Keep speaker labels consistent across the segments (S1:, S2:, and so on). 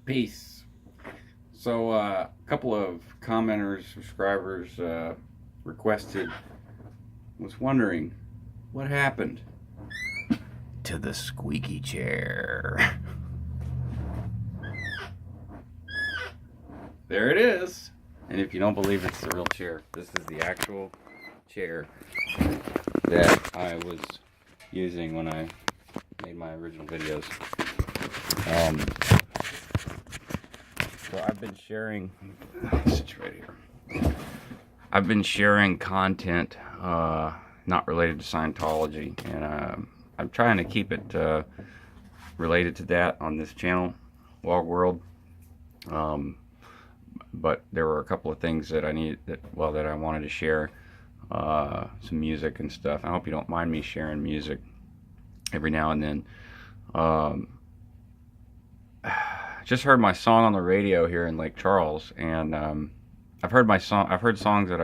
S1: Peace. So, a couple of commenters, subscribers requested, was wondering what happened to the squeaky chair. There it is. And if you don't believe it's the real chair, this is the actual chair that I was using when I made my original videos. So I've been sharing, it's right here. I've been sharing content not related to Scientology, and I'm trying to keep it related to that on this channel, Log World. But there were a couple of things that that I wanted to share, some music and stuff. I hope you don't mind me sharing music every now and then. Just heard my song on the radio here in Lake Charles, and I've heard songs that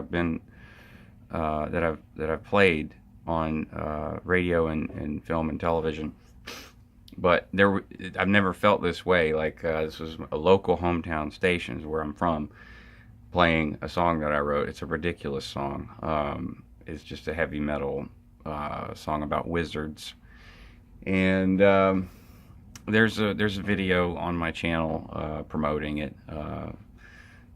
S1: I've played on radio and film and television, but I've never felt this way. Like this was a local hometown station, is where I'm from, playing a song that I wrote. It's a ridiculous song. It's just a heavy metal song about wizards, and there's a video on my channel promoting it.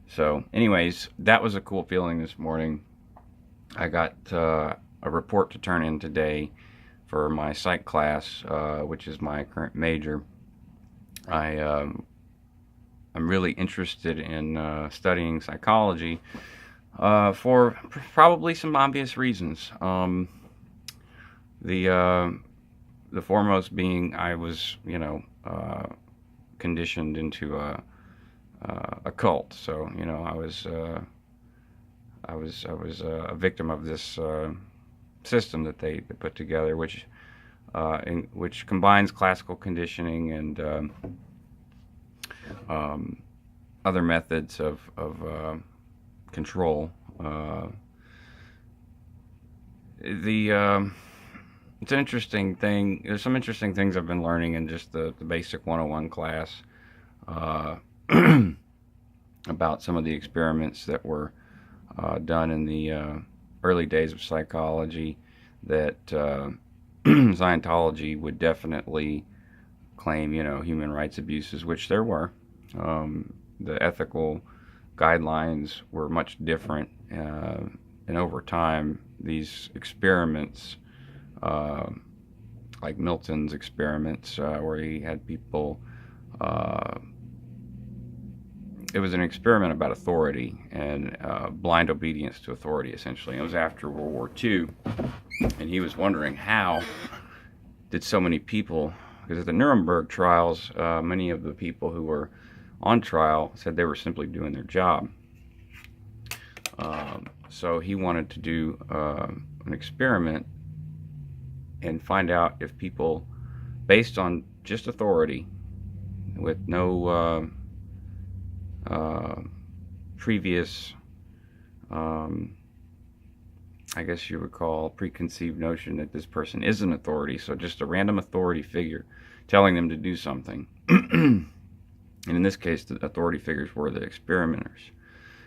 S1: So anyways, that was a cool feeling this morning. I got a report to turn in today for my psych class, which is my current major. I'm really interested in studying psychology for probably some obvious reasons. The foremost being I was, conditioned into a cult. So, I was a victim of this system that they put together, which combines classical conditioning and other methods of control. It's an interesting thing. There's some interesting things I've been learning in just the basic 101 class about some of the experiments that were done in the early days of psychology that Scientology would definitely claim, human rights abuses, which there were. The ethical guidelines were much different, and over time, these experiments, like Milton's experiments, where he had people, it was an experiment about authority and blind obedience to authority, essentially. It was after World War II, and he was wondering how did so many people, because at the Nuremberg trials, many of the people who were on trial said they were simply doing their job. So he wanted to do an experiment and find out if people, based on just authority, with no previous, I guess you would call, preconceived notion that this person is an authority, so just a random authority figure telling them to do something. And in this case, the authority figures were the experimenters,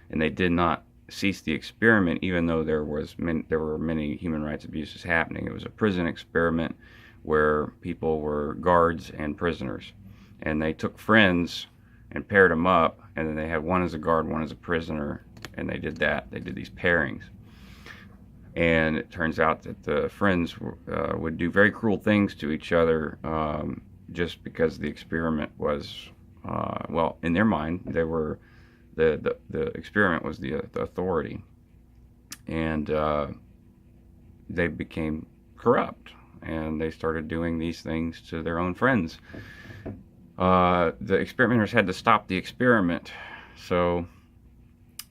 S1: and they did not cease the experiment, even though there were many human rights abuses happening. It was a prison experiment where people were guards and prisoners, and they took friends and paired them up, and then they had one as a guard, one as a prisoner, and they did that. They did these pairings, and it turns out that the friends would do very cruel things to each other, just because the experiment was, well, in their mind, they were the experiment was the authority, and they became corrupt, and they started doing these things to their own friends. The experimenters had to stop the experiment. So,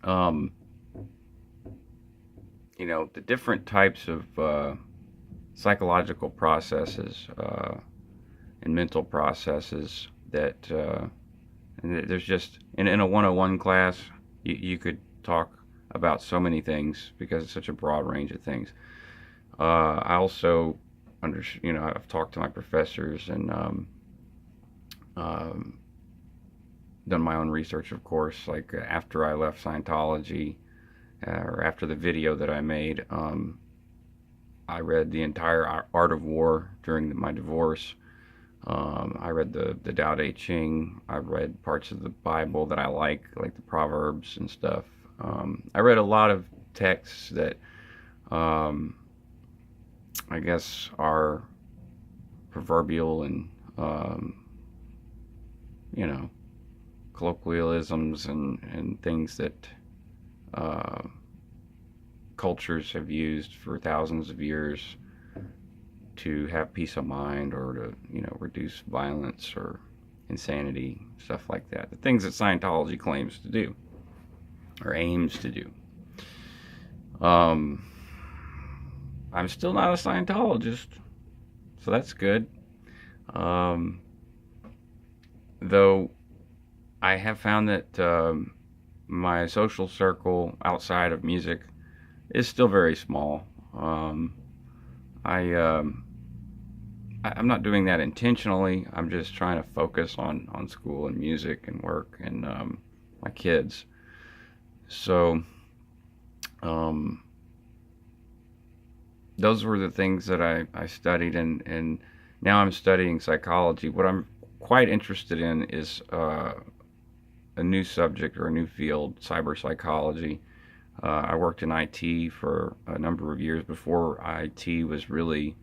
S1: the different types of psychological processes and mental processes that and there's just in a 101 class you could talk about so many things because it's such a broad range of things. I also I've talked to my professors, and done my own research, of course. Like after I left Scientology, or after the video that I made, I read the entire Art of War during my divorce. I read the Tao Te Ching. I read parts of the Bible that I like the Proverbs and stuff. I read a lot of texts that I guess are proverbial and you know, colloquialisms and things that cultures have used for thousands of years to have peace of mind, or to, you know, reduce violence or insanity, stuff like that. The things that Scientology claims to do, or aims to do. I'm still not a Scientologist, so that's good. Though I have found that my social circle outside of music is still very small. I'm not doing that intentionally. I'm just trying to focus on school and music and work and my kids. So those were the things that I studied, and now I'm studying psychology. What I'm quite interested in is a new subject, or a new field, cyber-psychology. I worked in IT for a number of years. Before IT was really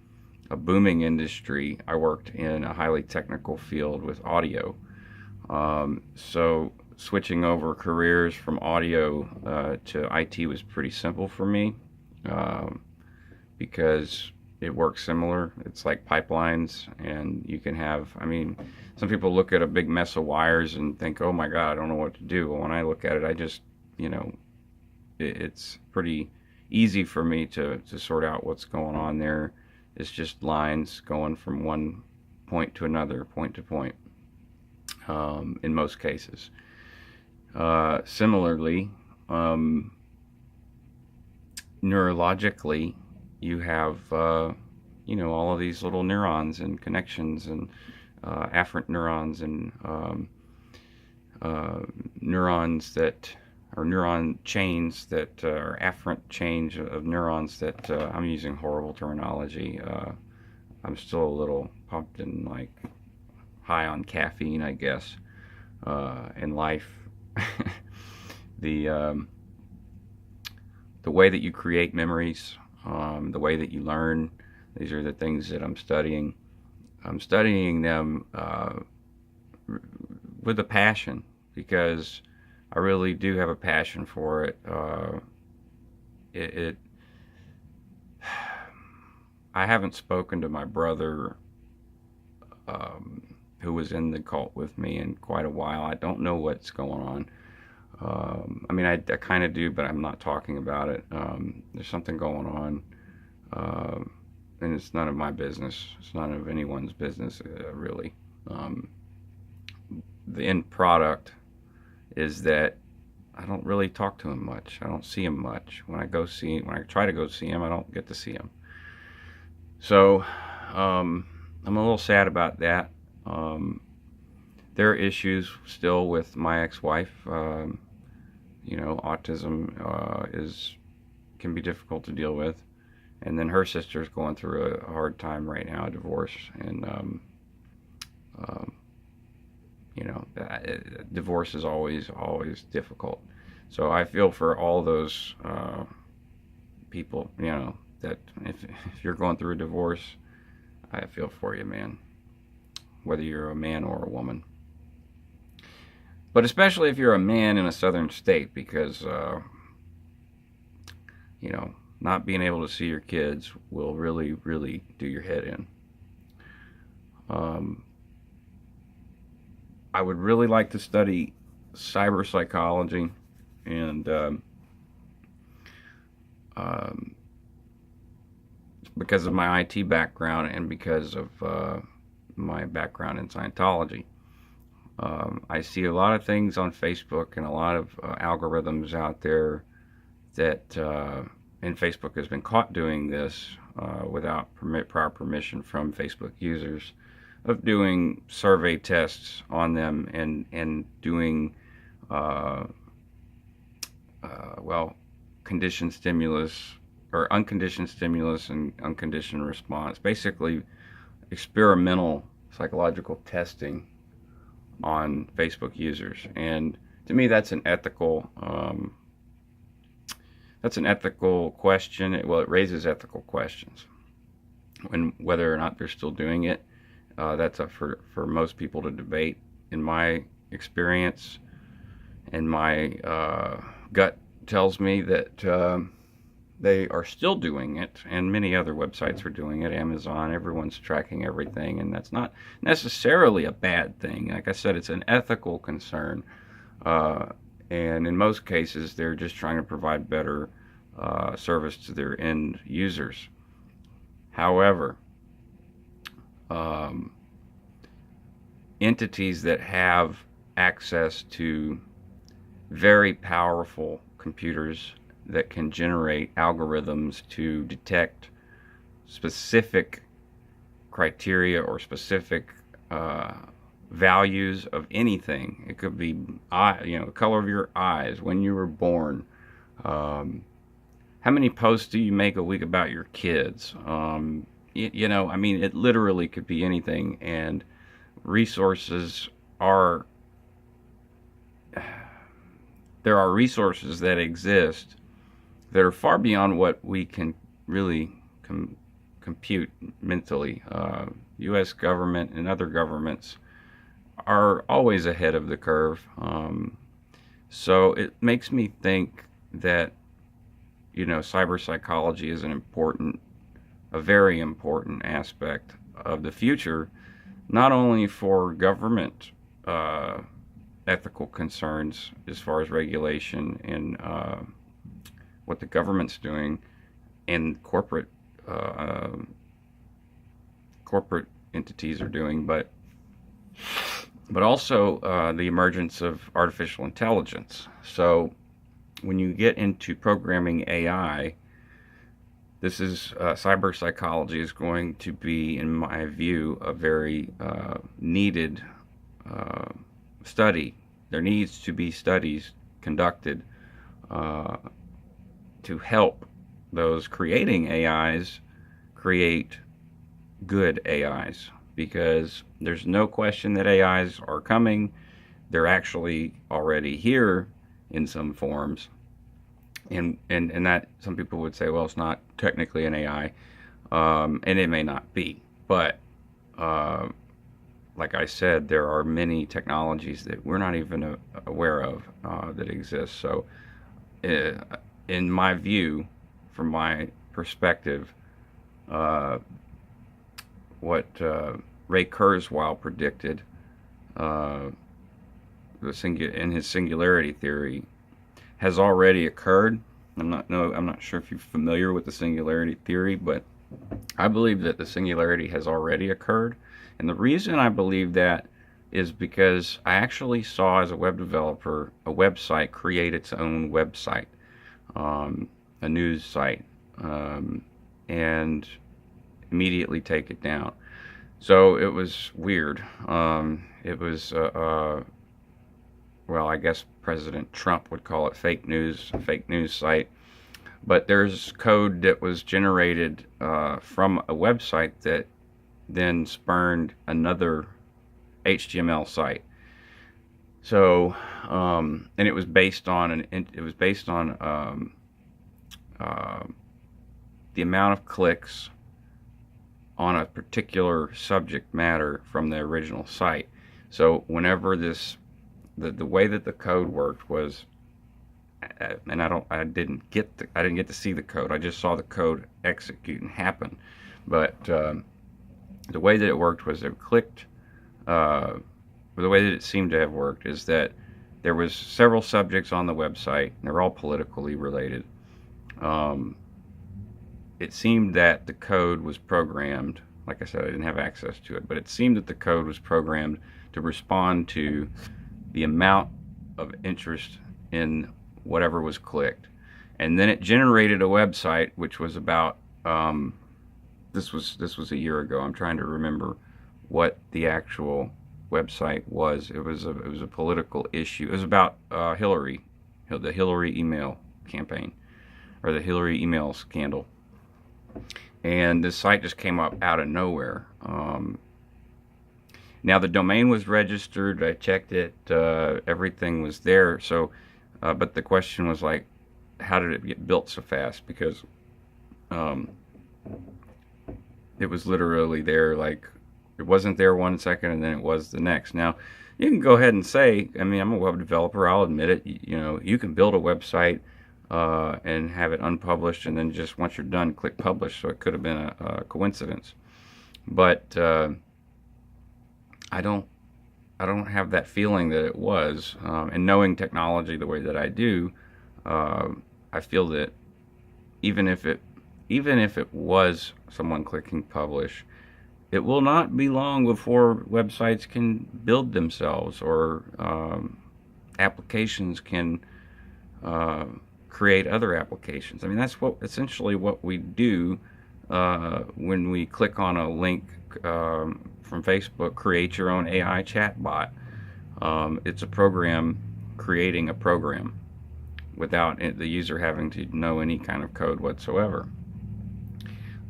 S1: a booming industry, I worked in a highly technical field with audio. So switching over careers from audio to IT was pretty simple for me, because it works similar. It's like pipelines, and you can have, I mean, some people look at a big mess of wires and think, oh my God, I don't know what to do. Well, when I look at it, I just, you know, it's pretty easy for me to sort out what's going on there. It's just lines going from one point to another, point to point, in most cases. Similarly, neurologically, you have, you know, all of these little neurons and connections, and afferent neurons, and neurons that, or neuron chains that are afferent chains of neurons that, I'm using horrible terminology. I'm still a little pumped and like high on caffeine, I guess, in life. The way that you create memories, the way that you learn, these are the things that I'm studying. I'm studying them with a passion, because I really do have a passion for it. I haven't spoken to my brother, who was in the cult with me, in quite a while. I don't know what's going on. I mean, I kind of do, but I'm not talking about it. There's something going on, and it's none of my business. It's none of anyone's business, really. The end product is that I don't really talk to him much. I don't see him much. When I try to go see him, I don't get to see him. So I'm a little sad about that. There are issues still with my ex-wife. You know, autism can be difficult to deal with, and then her sister's going through a hard time right now, a divorce, and you know, divorce is always difficult. So I feel for all those people, you know, that if you're going through a divorce, I feel for you, man, whether you're a man or a woman. But especially if you're a man in a southern state, because, you know, not being able to see your kids will really, really do your head in. I would really like to study cyber-psychology, and because of my IT background, and because of my background in Scientology. I see a lot of things on Facebook, and a lot of algorithms out there that, and Facebook has been caught doing this without prior permission from Facebook users, of doing survey tests on them and doing well, conditioned stimulus or unconditioned stimulus and unconditioned response, basically experimental psychological testing on Facebook users. And to me, that's an ethical question. Well, it raises ethical questions, and whether or not they're still doing it, that's up for most people to debate. In my experience, and my gut tells me that they are still doing it, and many other websites are doing it. Amazon, everyone's tracking everything, and that's not necessarily a bad thing. Like I said, it's an ethical concern, and in most cases, they're just trying to provide better service to their end users. However, entities that have access to very powerful computers that can generate algorithms to detect specific criteria or specific values of anything. It could be the color of your eyes, when you were born, how many posts do you make a week about your kids? I mean, it literally could be anything, and there are resources that exist that are far beyond what we can really compute mentally. U.S. government and other governments are always ahead of the curve. So it makes me think that, cyber psychology is a very important aspect of the future, not only for government ethical concerns as far as regulation and what the government's doing, and corporate entities are doing, but also the emergence of artificial intelligence. So when you get into programming AI, this is cyber psychology is going to be, in my view, a very needed study. There needs to be studies conducted to help those creating AIs create good AIs, because there's no question that AIs are coming. They're actually already here in some forms, and that some people would say, well, it's not technically an AI, and it may not be, but like I said, there are many technologies that we're not even aware of that exist. So in my view, from my perspective, what Ray Kurzweil predicted in his singularity theory has already occurred. I'm not sure if you're familiar with the singularity theory, but I believe that the singularity has already occurred. And the reason I believe that is because I actually saw, as a web developer, a website create its own website, a news site, and immediately take it down. So it was weird. It was, well, I guess President Trump would call it fake news, a fake news site. But there's code that was generated from a website that then spurned another HTML site. So, and it was based on the amount of clicks on a particular subject matter from the original site. So whenever the way that the code worked was, and I didn't get to see the code. I just saw the code execute and happen. But the way that it worked was it clicked. The way that it seemed to have worked is that there was several subjects on the website, and they're all politically related. It seemed that the code was programmed. Like I said, I didn't have access to it, but it seemed that the code was programmed to respond to the amount of interest in whatever was clicked. And then it generated a website, which was about, this was a year ago. I'm trying to remember what the actual website was. It was a political issue. It was about Hillary, the Hillary email campaign, or the Hillary email scandal. And this site just came up out of nowhere. Now the domain was registered. I checked it. Everything was there. So, but the question was like, how did it get built so fast? Because it was literally there. Like, it wasn't there 1 second, and then it was the next. Now, you can go ahead and say, I mean, I'm a web developer. I'll admit it. You know, you can build a website and have it unpublished, and then just once you're done, click publish. So it could have been a coincidence, but I don't have that feeling that it was. And knowing technology the way that I do, I feel that even if it was someone clicking publish, it will not be long before websites can build themselves, or applications can create other applications. I mean, that's essentially what we do when we click on a link from Facebook. Create your own AI chatbot. It's a program creating a program without the user having to know any kind of code whatsoever.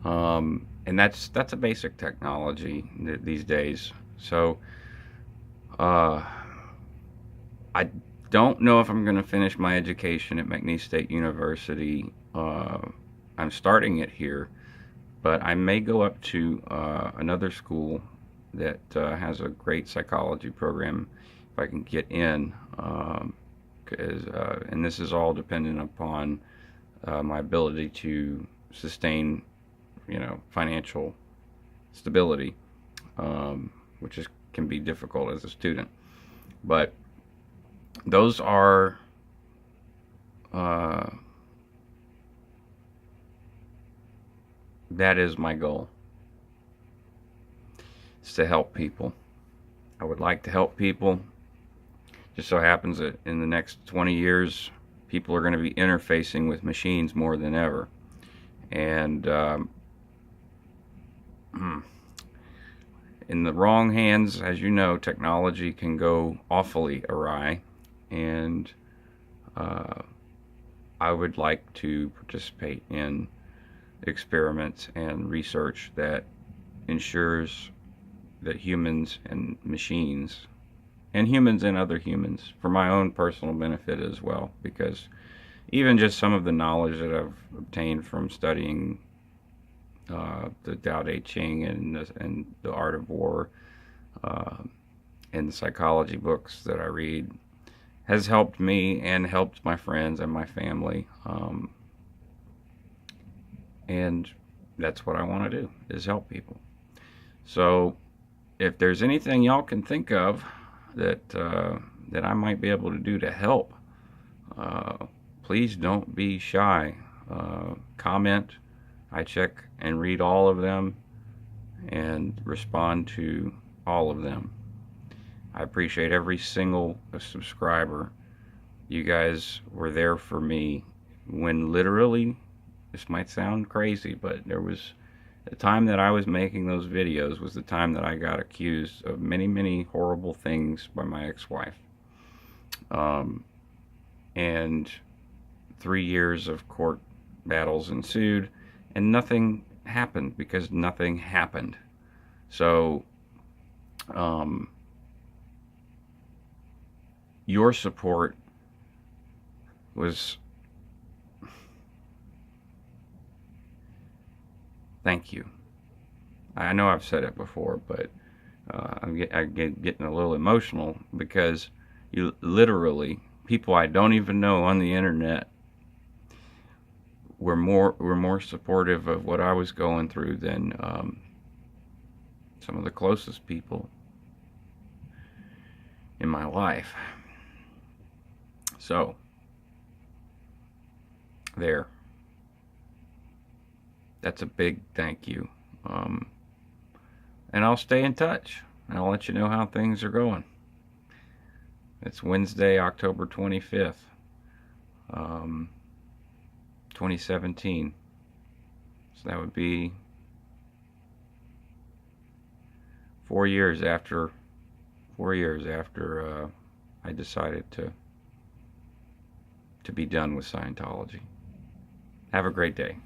S1: And that's a basic technology these days. So I don't know if I'm going to finish my education at McNeese State University. I'm starting it here, but I may go up to another school that has a great psychology program if I can get in. And this is all dependent upon my ability to sustain, financial stability, which can be difficult as a student. But those are that is my goal. It's to help people. I would like to help people. Just so happens that in the next 20 years, people are going to be interfacing with machines more than ever. And in the wrong hands, as you know, technology can go awfully awry. And I would like to participate in experiments and research that ensures that humans and machines, and humans and other humans, for my own personal benefit as well, because even just some of the knowledge that I've obtained from studying the Tao Te Ching and the Art of War and the psychology books that I read has helped me and helped my friends and my family. And that's what I want to do, is help people. So if there's anything y'all can think of that I might be able to do to help, please don't be shy. Comment. I check and read all of them and respond to all of them. I appreciate every single subscriber. You guys were there for me when literally, this might sound crazy, but there was the time that I was making those videos was the time that I got accused of many, many horrible things by my ex-wife. And 3 years of court battles ensued, and nothing happened because nothing happened. So, your support was, thank you. I know I've said it before, but I'm getting a little emotional because you literally, people I don't even know on the internet, were more supportive of what I was going through than some of the closest people in my life. So, there. That's a big thank you. And I'll stay in touch. I'll let you know how things are going. It's Wednesday, October 25th, 2017. So that would be 4 years after 4 years after I decided to be done with Scientology. Have a great day.